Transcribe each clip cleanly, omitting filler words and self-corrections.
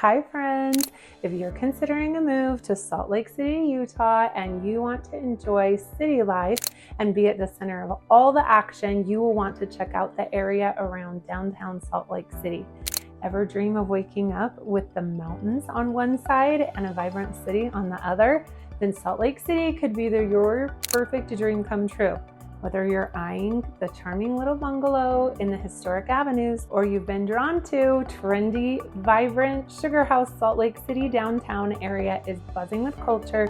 Hi friends! If you're considering a move to Salt Lake City, Utah, and you want to enjoy city life and be at the center of all the action, you will want to check out the area around downtown Salt Lake City. Ever dream of waking up with the mountains on one side and a vibrant city on the other? Then Salt Lake City could be your perfect dream come true. Whether you're eyeing the charming little bungalow in the historic avenues, or you've been drawn to trendy, vibrant Sugar House, Salt Lake City downtown area is buzzing with culture,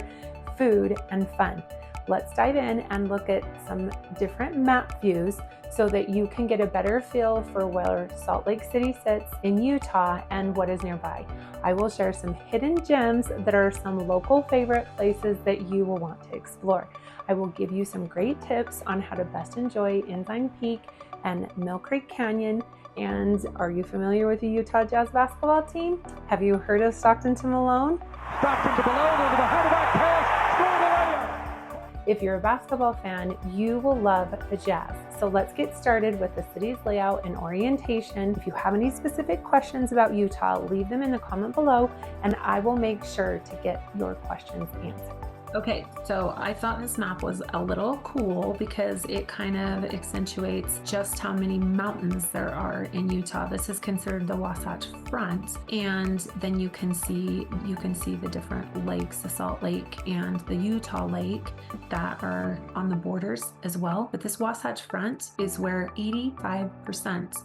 food, and fun. Let's dive in and look at some different map views so that you can get a better feel for where Salt Lake City sits in Utah and what is nearby. I will share some hidden gems that are some local favorite places that you will want to explore. I will give you some great tips on how to best enjoy Ensign Peak and Mill Creek Canyon. And are you familiar with the Utah Jazz basketball team? Have you heard of Stockton to Malone? Stockton to Malone over the head of that pass, score the layup. If you're a basketball fan, you will love the Jazz. So let's get started with the city's layout and orientation. If you have any specific questions about Utah, leave them in the comment below and I will make sure to get your questions answered. Okay, so I thought this map was a little cool because it kind of accentuates just how many mountains there are in Utah. This is considered the Wasatch Front, and then you can see the different lakes, the Salt Lake and the Utah Lake that are on the borders as well. But this Wasatch Front is where 85%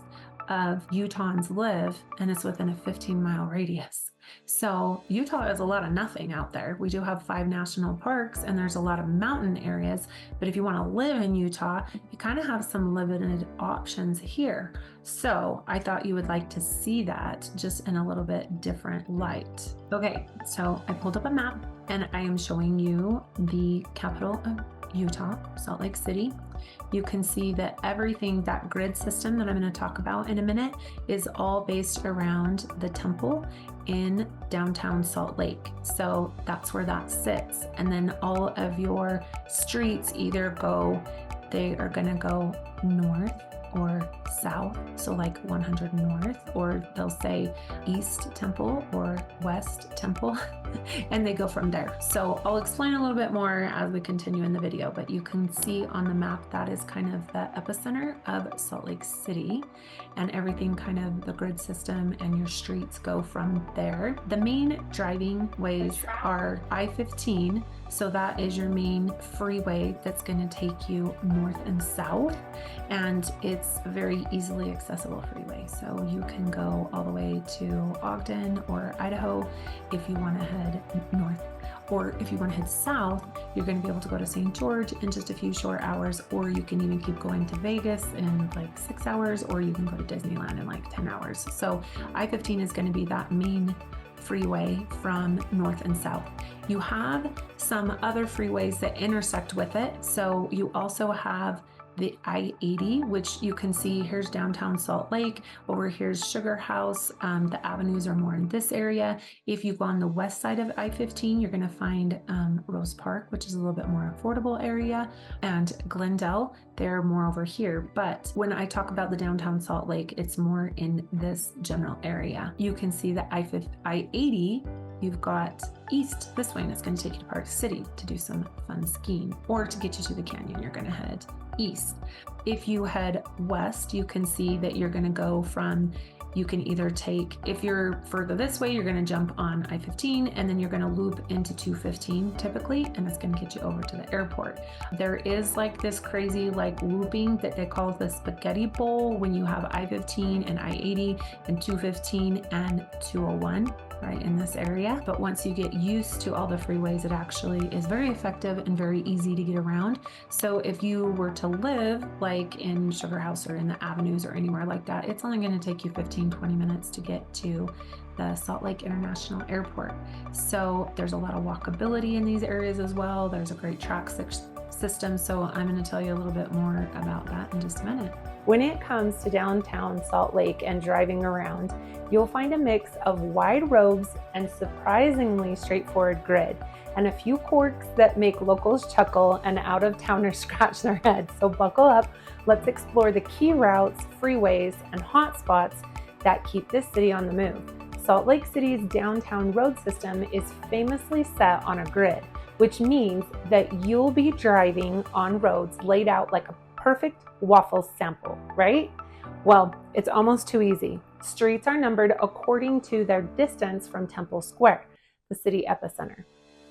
of Utahns live, and it's within a 15-mile radius. So Utah is a lot of nothing out there. We do have 5 national parks and there's a lot of mountain areas, but if you want to live in Utah, you kind of have some limited options here. So I thought you would like to see that just in a little bit different light. Okay, so I pulled up a map and I am showing you the capital of Utah, Salt Lake City. You can see that everything, that grid system that I'm going to talk about in a minute, is all based around the temple in downtown Salt Lake. So that's where that sits. And then all of your streets they are going to go north or south, so like 100 north, or they'll say East Temple or West Temple, and they go from there. So I'll explain a little bit more as we continue in the video, but you can see on the map that is kind of the epicenter of Salt Lake City, and everything kind of the grid system and your streets go from there. The main driving ways are I-15, so that is your main freeway that's going to take you north and south, and it's very easily accessible freeway. So you can go all the way to Ogden or Idaho if you want to head north, or if you want to head south, you're going to be able to go to St. George in just a few short hours, or you can even keep going to Vegas in like 6 hours, or you can go to Disneyland in like 10 hours. So I-15 is going to be that main freeway from north and south. You have some other freeways that intersect with it. So you also have the I-80, which you can see here's downtown Salt Lake, over here's Sugar House. The avenues are more in this area. If you go on the west side of I-15, you're going to find Rose Park, which is a little bit more affordable area, and Glendale, they're more over here. But when I talk about the downtown Salt Lake, it's more in this general area. You can see the I-80, you've got east this way, and it's going to take you to Park City to do some fun skiing, or to get you to the canyon, you're going to head east. If you head west, you can see that you're going to go from, you can either take, if you're further this way, you're going to jump on I-15 and then you're going to loop into 215 typically, and it's going to get you over to the airport. There is like this crazy like looping that they call the spaghetti bowl when you have I-15 and I-80 and 215 and 201. Right in this area. But once you get used to all the freeways, it actually is very effective and very easy to get around. So if you were to live like in Sugar House or in the avenues or anywhere like that, it's only going to take you 15-20 minutes to get to the Salt Lake International Airport. So there's a lot of walkability in these areas as well. There's a great TRAX system. So I'm going to tell you a little bit more about that in just a minute. When it comes to downtown Salt Lake and driving around, you'll find a mix of wide roads and surprisingly straightforward grid, and a few quirks that make locals chuckle and out-of-towners scratch their heads. So buckle up, let's explore the key routes, freeways, and hotspots that keep this city on the move. Salt Lake City's downtown road system is famously set on a grid, which means that you'll be driving on roads laid out like a perfect waffle sample, right? Well, it's almost too easy. Streets are numbered according to their distance from Temple Square, the city epicenter.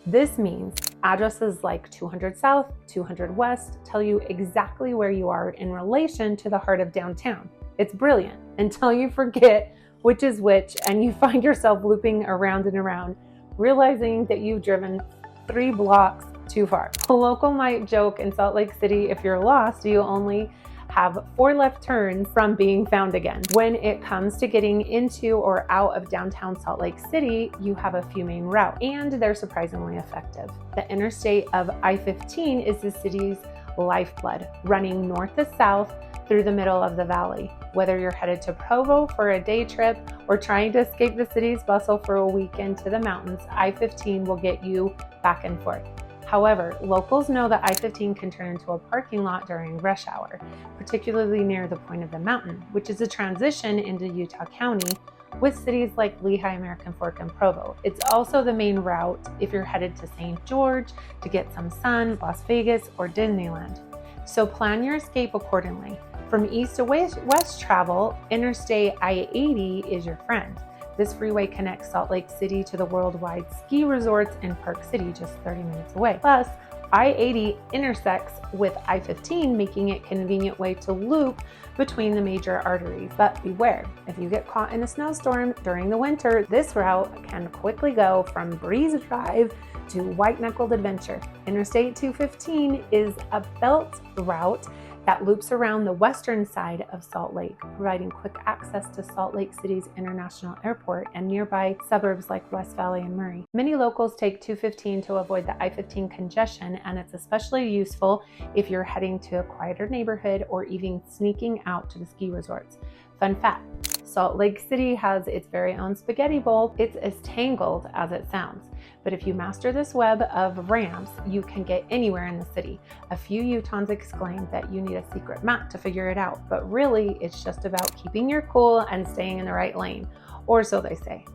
This means addresses like 200 South, 200 West tell you exactly where you are in relation to the heart of downtown. It's brilliant until you forget which is which and you find yourself looping around and around, realizing that you've driven 3 blocks too far. A local might joke in Salt Lake City, if you're lost, you only have 4 left turns from being found again. When it comes to getting into or out of downtown Salt Lake City, you have a few main routes, and they're surprisingly effective. The interstate of I-15 is the city's lifeblood, running north to south through the middle of the valley. Whether you're headed to Provo for a day trip or trying to escape the city's bustle for a weekend to the mountains, I-15 will get you back and forth. However, locals know that I-15 can turn into a parking lot during rush hour, particularly near the point of the mountain, which is a transition into Utah County with cities like Lehigh, American Fork, and Provo. It's also the main route if you're headed to St. George to get some sun, Las Vegas, or Disneyland. So plan your escape accordingly. From east to west travel, Interstate I-80 is your friend. This freeway connects Salt Lake City to the worldwide ski resorts in Park City, just 30 minutes away. Plus, I-80 intersects with I-15, making it a convenient way to loop between the major arteries. But beware, if you get caught in a snowstorm during the winter, this route can quickly go from breeze drive to white-knuckled adventure. Interstate 215 is a belt route that loops around the western side of Salt Lake, providing quick access to Salt Lake City's International Airport and nearby suburbs like West Valley and Murray. Many locals take 215 to avoid the I-15 congestion, and it's especially useful if you're heading to a quieter neighborhood or even sneaking out to the ski resorts. Fun fact, Salt Lake City has its very own spaghetti bowl. It's as tangled as it sounds. But if you master this web of ramps, you can get anywhere in the city. A few Utahns exclaim that you need a secret map to figure it out, but really it's just about keeping your cool and staying in the right lane, or so they say.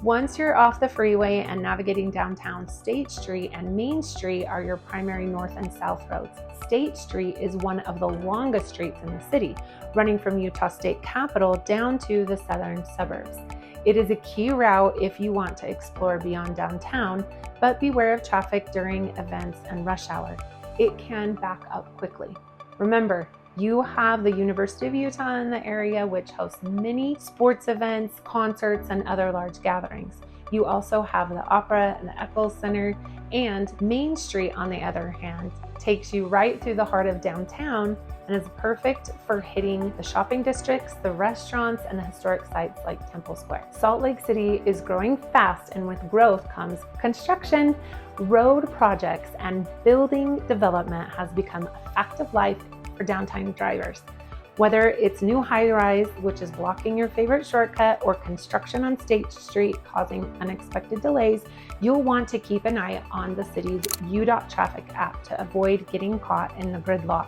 Once you're off the freeway and navigating downtown, State Street and Main Street are your primary north and south roads. State Street is one of the longest streets in the city, running from Utah State Capitol down to the southern suburbs. It is a key route if you want to explore beyond downtown, but beware of traffic during events and rush hour. It can back up quickly. Remember, you have the University of Utah in the area, which hosts many sports events, concerts, and other large gatherings. You also have the Opera and the Eccles Center, and Main Street, on the other hand, takes you right through the heart of downtown and is perfect for hitting the shopping districts, the restaurants, and the historic sites like Temple Square. Salt Lake City is growing fast, and with growth comes construction, road projects, and building development has become a fact of life for downtown drivers. Whether it's new high-rise, which is blocking your favorite shortcut, or construction on State Street causing unexpected delays, you'll want to keep an eye on the city's UDOT traffic app to avoid getting caught in the gridlock.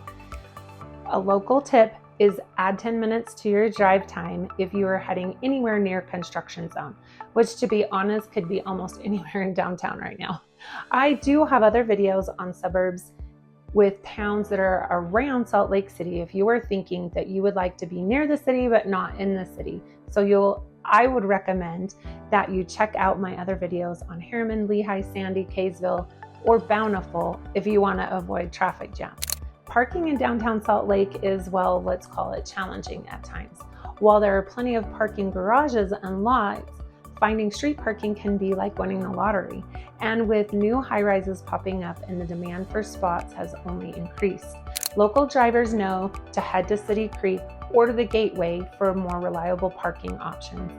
A local tip is add 10 minutes to your drive time if you are heading anywhere near construction zone, which, to be honest, could be almost anywhere in downtown right now. I do have other videos on suburbs with towns that are around Salt Lake City if you are thinking that you would like to be near the city but not in the city. So I would recommend that you check out my other videos on Harriman, Lehigh, Sandy, Kaysville, or Bountiful if you want to avoid traffic jams. Parking in downtown Salt Lake is, well, let's call it challenging at times. While there are plenty of parking garages and lots, finding street parking can be like winning the lottery. And with new high-rises popping up and the demand for spots has only increased. Local drivers know to head to City Creek or to the Gateway for more reliable parking options.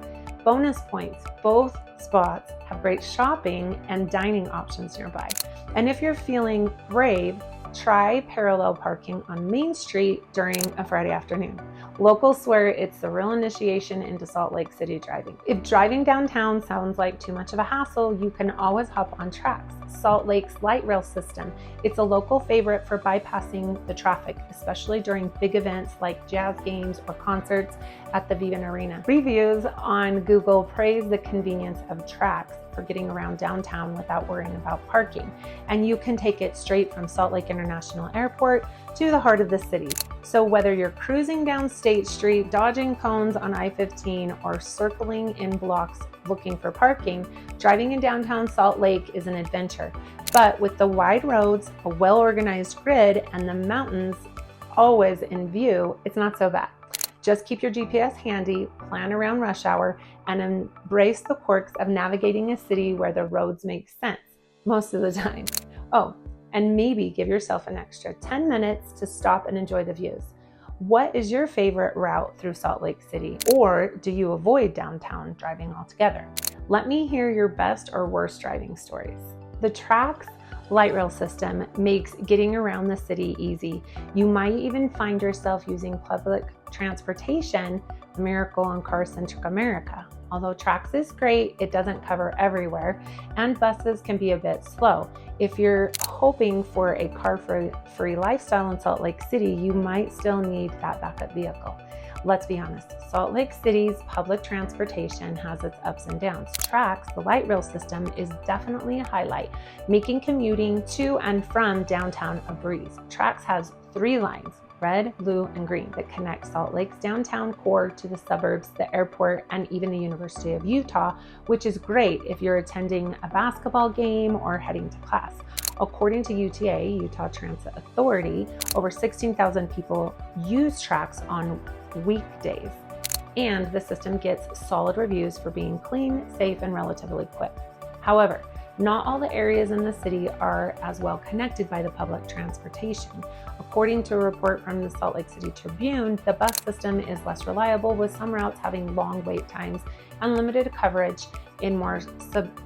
Bonus points, both spots have great shopping and dining options nearby. And if you're feeling brave, Try parallel parking on Main Street during a Friday afternoon. Locals swear it's the real initiation into Salt Lake City driving. If driving downtown sounds like too much of a hassle, you can always hop on TRAX, Salt Lake's light rail system. It's a local favorite for bypassing the traffic, especially during big events like jazz games or concerts at the Vivint Arena. Reviews on Google praise the convenience of TRAX for getting around downtown without worrying about parking. And you can take it straight from Salt Lake International Airport to the heart of the city. So whether you're cruising down State Street, dodging cones on I-15, or circling in blocks looking for parking, driving in downtown Salt Lake is an adventure. But with the wide roads, a well-organized grid, and the mountains always in view, it's not so bad. Just keep your GPS handy, plan around rush hour, and embrace the quirks of navigating a city where the roads make sense most of the time. Oh, and maybe give yourself an extra 10 minutes to stop and enjoy the views. What is your favorite route through Salt Lake City? Or do you avoid downtown driving altogether? Let me hear your best or worst driving stories. The TRAX light rail system makes getting around the city easy. You might even find yourself using public transportation, a miracle in car-centric America. Although TRAX is great, it doesn't cover everywhere, and buses can be a bit slow. If you're hoping for a car-free lifestyle in Salt Lake City, you might still need that backup vehicle. Let's be honest, Salt Lake City's public transportation has its ups and downs. TRAX, the light rail system, is definitely a highlight, making commuting to and from downtown a breeze. TRAX has 3 lines, red, blue, and green, that connect Salt Lake's downtown core to the suburbs, the airport, and even the University of Utah, which is great if you're attending a basketball game or heading to class. According to UTA, Utah Transit Authority, over 16,000 people use TRAX on weekdays, and the system gets solid reviews for being clean, safe, and relatively quick. However, not all the areas in the city are as well connected by the public transportation. According to a report from the Salt Lake City Tribune, the bus system is less reliable, with some routes having long wait times and limited coverage in more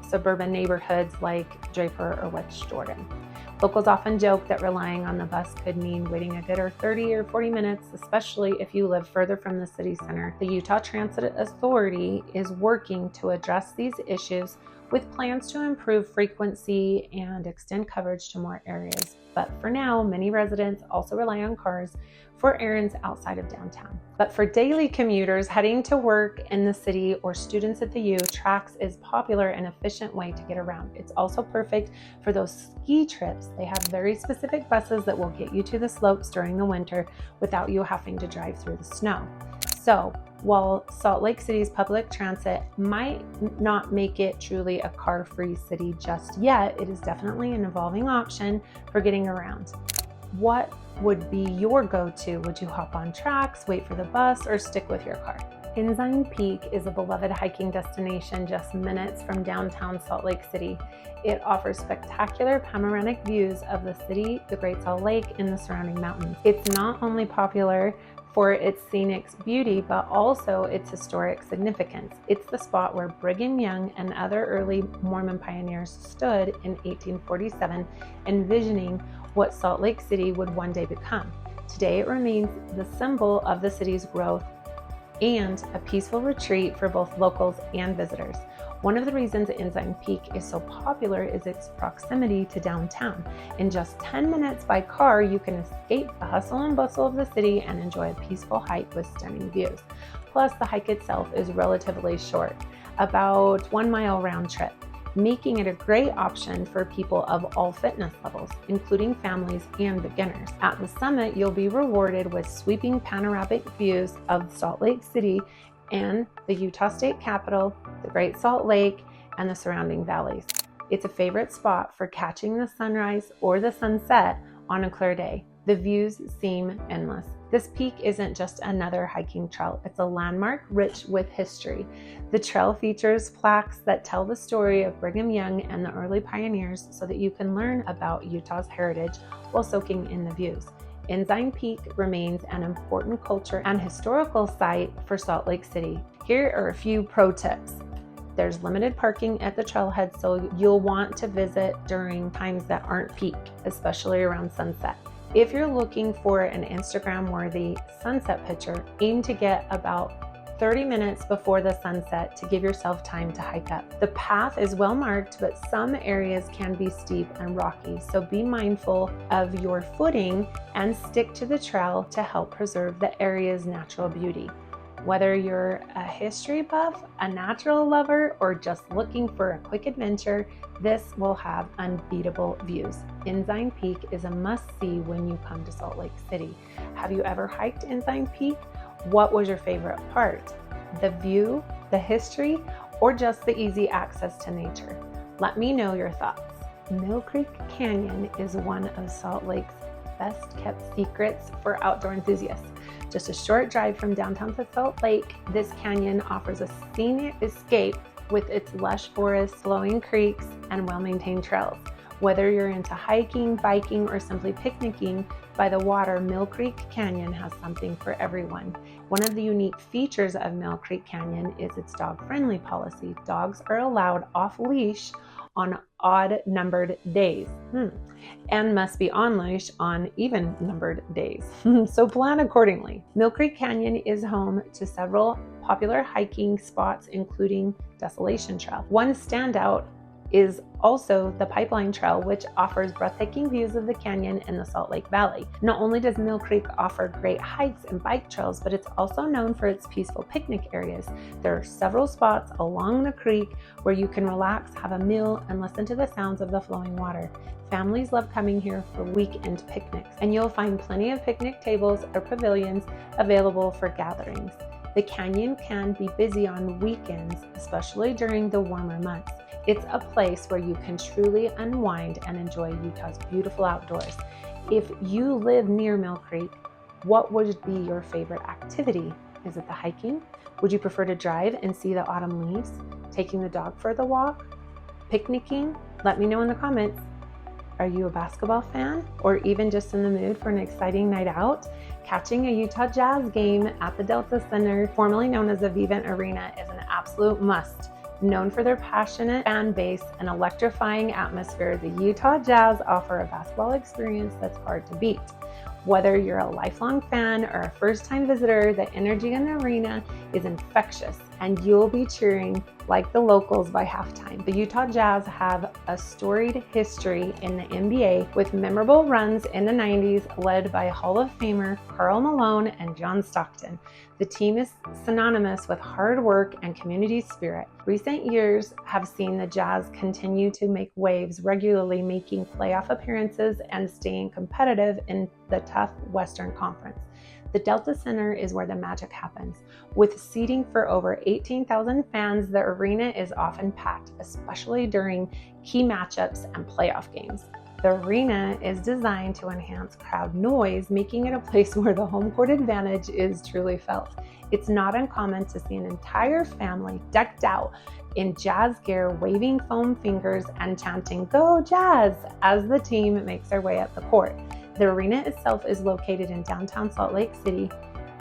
suburban neighborhoods like Draper or West Jordan. Locals often joke that relying on the bus could mean waiting a good 30 or 40 minutes, especially if you live further from the city center. The Utah Transit Authority is working to address these issues with plans to improve frequency and extend coverage to more areas. But for now, many residents also rely on cars for errands outside of downtown. But for daily commuters heading to work in the city or students at the U, TRAX is a popular and efficient way to get around. It's also perfect for those ski trips. They have very specific buses that will get you to the slopes during the winter without you having to drive through the snow. So, while Salt Lake City's public transit might not make it truly a car-free city just yet, it is definitely an evolving option for getting around. What would be your go-to? Would you hop on TRAX, wait for the bus, or stick with your car? Ensign Peak is a beloved hiking destination just minutes from downtown Salt Lake City. It offers spectacular panoramic views of the city, the Great Salt Lake, and the surrounding mountains. It's not only popular for its scenic beauty, but also its historic significance. It's the spot where Brigham Young and other early Mormon pioneers stood in 1847, envisioning what Salt Lake City would one day become. Today it remains the symbol of the city's growth and a peaceful retreat for both locals and visitors. One of the reasons Ensign Peak is so popular is its proximity to downtown. In just 10 minutes by car, you can escape the hustle and bustle of the city and enjoy a peaceful hike with stunning views. Plus, the hike itself is relatively short, about 1 mile round trip, making it a great option for people of all fitness levels, including families and beginners. At the summit, you'll be rewarded with sweeping panoramic views of Salt Lake City and the Utah State Capitol, the Great Salt Lake, and the surrounding valleys. It's a favorite spot for catching the sunrise or the sunset on a clear day. The views seem endless. This peak isn't just another hiking trail, it's a landmark rich with history. The trail features plaques that tell the story of Brigham Young and the early pioneers so that you can learn about Utah's heritage while soaking in the views. Ensign Peak remains an important culture and historical site for Salt Lake City. Here are a few pro tips. There's limited parking at the trailhead, so you'll want to visit during times that aren't peak, especially around sunset. If you're looking for an Instagram-worthy sunset picture, aim to get about 30 minutes before the sunset to give yourself time to hike up. The path is well marked, but some areas can be steep and rocky, so be mindful of your footing and stick to the trail to help preserve the area's natural beauty. Whether you're a history buff, a natural lover, or just looking for a quick adventure, this will have unbeatable views. Ensign Peak is a must-see when you come to Salt Lake City. Have you ever hiked Ensign Peak? What was your favorite part? The view, the history, or just the easy access to nature? Let me know your thoughts. Mill Creek Canyon is one of Salt Lake's best kept secrets for outdoor enthusiasts. Just a short drive from downtown to Salt Lake, this canyon offers a scenic escape with its lush forests, flowing creeks, and well-maintained trails. Whether you're into hiking, biking, or simply picnicking by the water, Mill Creek Canyon has something for everyone. One of the unique features of Mill Creek Canyon is its dog-friendly policy. Dogs are allowed off-leash on odd-numbered days and must be on leash on even-numbered days. So plan accordingly. Mill Creek Canyon is home to several popular hiking spots, including Desolation Trail. One standout is also the Pipeline Trail, which offers breathtaking views of the canyon and the Salt Lake Valley. Not only does Mill Creek offer great hikes and bike trails, but it's also known for its peaceful picnic areas. There are several spots along the creek where you can relax, have a meal, and listen to the sounds of the flowing water. Families love coming here for weekend picnics, and you'll find plenty of picnic tables or pavilions available for gatherings. The canyon can be busy on weekends, especially during the warmer months. It's a place where you can truly unwind and enjoy Utah's beautiful outdoors. If you live near Mill Creek, what would be your favorite activity? Is it the hiking? Would you prefer to drive and see the autumn leaves? Taking the dog for the walk? Picnicking? Let me know in the comments. Are you a basketball fan or even just in the mood for an exciting night out? Catching a Utah Jazz game at the Delta Center, formerly known as the Vivint Arena, is an absolute must. Known for their passionate fan base and electrifying atmosphere, the Utah Jazz offer a basketball experience that's hard to beat. Whether you're a lifelong fan or a first-time visitor, the energy in the arena is infectious, and you'll be cheering like the locals by halftime. The Utah Jazz have a storied history in the NBA with memorable runs in the 90s led by Hall of Famer Karl Malone and John Stockton. The team is synonymous with hard work and community spirit. Recent years have seen the Jazz continue to make waves, regularly making playoff appearances and staying competitive in the tough Western Conference. The Delta Center is where the magic happens. With seating for over 18,000 fans, the arena is often packed, especially during key matchups and playoff games. The arena is designed to enhance crowd noise, making it a place where the home court advantage is truly felt. It's not uncommon to see an entire family decked out in Jazz gear, waving foam fingers and chanting, "Go Jazz!" as the team makes their way up the court. The arena itself is located in downtown Salt Lake City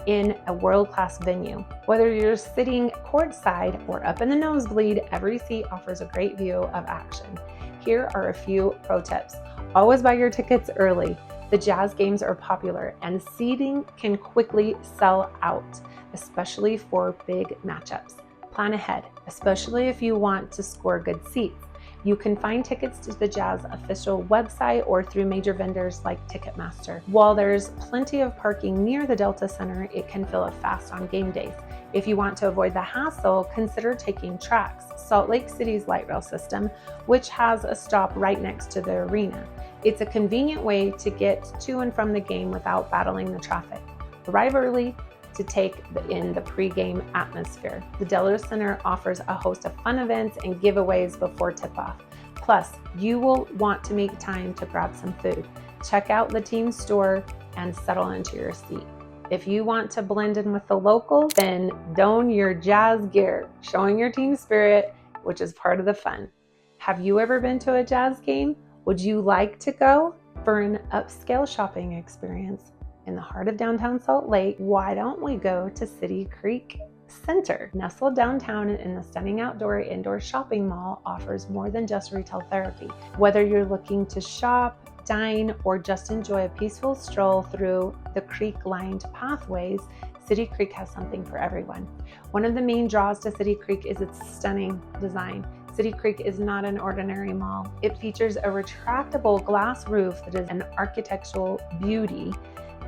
in a world-class venue. Whether you're sitting courtside or up in the nosebleed, every seat offers a great view of action. Here are a few pro tips. Always buy your tickets early. The Jazz games are popular and seating can quickly sell out, especially for big matchups. Plan ahead, especially if you want to score good seats. You can find tickets to the Jazz official website or through major vendors like Ticketmaster. While there's plenty of parking near the Delta Center, it can fill up fast on game days. If you want to avoid the hassle, consider taking TRAX, Salt Lake City's light rail system, which has a stop right next to the arena. It's a convenient way to get to and from the game without battling the traffic. Arrive early to take in the pre-game atmosphere. The Delta Center offers a host of fun events and giveaways before tip-off. Plus, you will want to make time to grab some food. Check out the team store and settle into your seat. If you want to blend in with the locals, then don your Jazz gear, showing your team spirit, which is part of the fun. Have you ever been to a Jazz game? Would you like to go? For an upscale shopping experience in the heart of downtown Salt Lake, why don't we go to City Creek Center, nestled downtown in the stunning outdoor indoor shopping mall, offers more than just retail therapy. Whether you're looking to shop, dine, or just enjoy a peaceful stroll through the creek-lined pathways, City Creek has something for everyone. One of the main draws to City Creek is its stunning design. City Creek is not an ordinary mall. It features a retractable glass roof that is an architectural beauty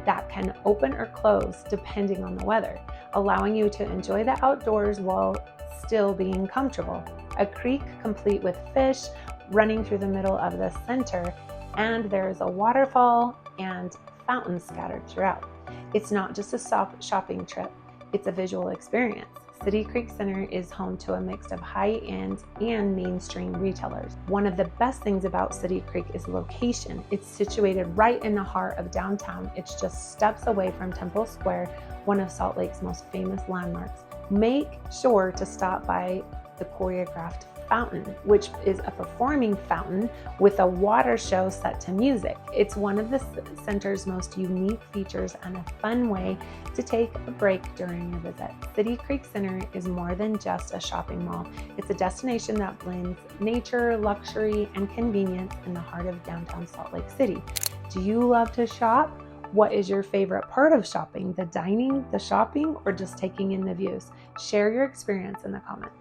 that can open or close depending on the weather, allowing you to enjoy the outdoors while still being comfortable. A creek complete with fish running through the middle of the center, and there is a waterfall and fountains scattered throughout. It's not just a shopping trip, it's a visual experience. City Creek Center is home to a mix of high-end and mainstream retailers. One of the best things about City Creek is location. It's situated right in the heart of downtown. It's just steps away from Temple Square, one of Salt Lake's most famous landmarks. Make sure to stop by the choreographed fountain, which is a performing fountain with a water show set to music. It's one of the center's most unique features and a fun way to take a break during your visit. City Creek Center is more than just a shopping mall. It's a destination that blends nature, luxury, and convenience in the heart of downtown Salt Lake City. Do you love to shop? What is your favorite part of shopping? The dining, the shopping, or just taking in the views? Share your experience in the comments.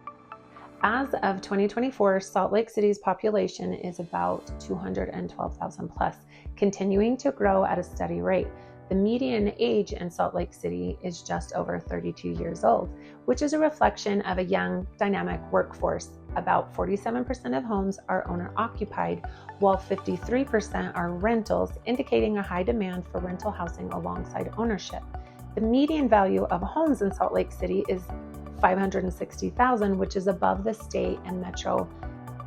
As of 2024, Salt Lake City's population is about 212,000 plus, continuing to grow at a steady rate. The median age in Salt Lake City is just over 32 years old, which is a reflection of a young, dynamic workforce. About 47% of homes are owner-occupied, while 53% are rentals, indicating a high demand for rental housing alongside ownership. The median value of homes in Salt Lake City is $560,000, which is above the state and metro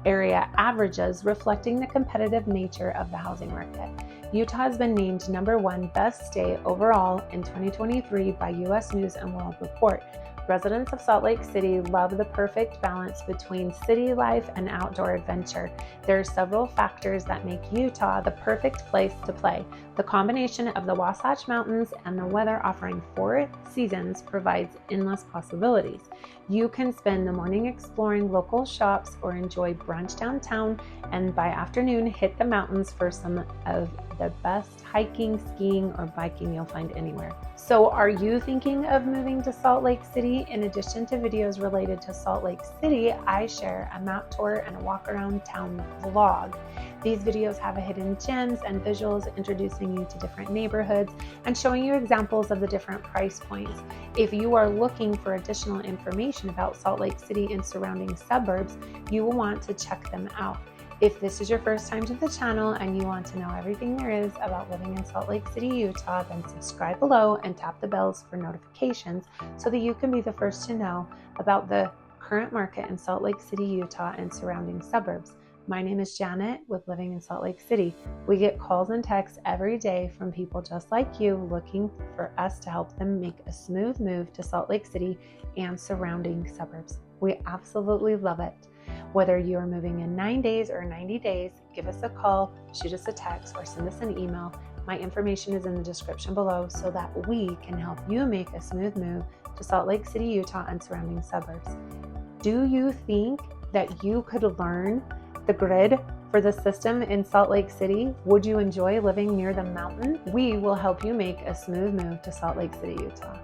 area averages, reflecting the competitive nature of the housing market. Utah has been named #1 best state overall in 2023 by U.S. News & World Report. Residents of Salt Lake City love the perfect balance between city life and outdoor adventure. There are several factors that make Utah the perfect place to play. The combination of the Wasatch Mountains and the weather offering 4 seasons provides endless possibilities. You can spend the morning exploring local shops or enjoy brunch downtown, and by afternoon hit the mountains for some of the best hiking, skiing, or biking you'll find anywhere. So are you thinking of moving to Salt Lake City? In addition to videos related to Salt Lake City, I share a map tour and a walk around town vlog. These videos have hidden gems and visuals introducing you to different neighborhoods and showing you examples of the different price points. If you are looking for additional information about Salt Lake City and surrounding suburbs, you will want to check them out. If this is your first time to the channel and you want to know everything there is about living in Salt Lake City, Utah, then subscribe below and tap the bells for notifications so that you can be the first to know about the current market in Salt Lake City, Utah, and surrounding suburbs. My name is Janet with Living in Salt Lake City. We get calls and texts every day from people just like you looking for us to help them make a smooth move to Salt Lake City and surrounding suburbs. We absolutely love it. Whether you are moving in 9 days or 90 days, give us a call, shoot us a text, or send us an email. My information is in the description below so that we can help you make a smooth move to Salt Lake City, Utah, and surrounding suburbs. Do you think that you could learn the grid for the system in Salt Lake City? Would you enjoy living near the mountain? We will help you make a smooth move to Salt Lake City, Utah.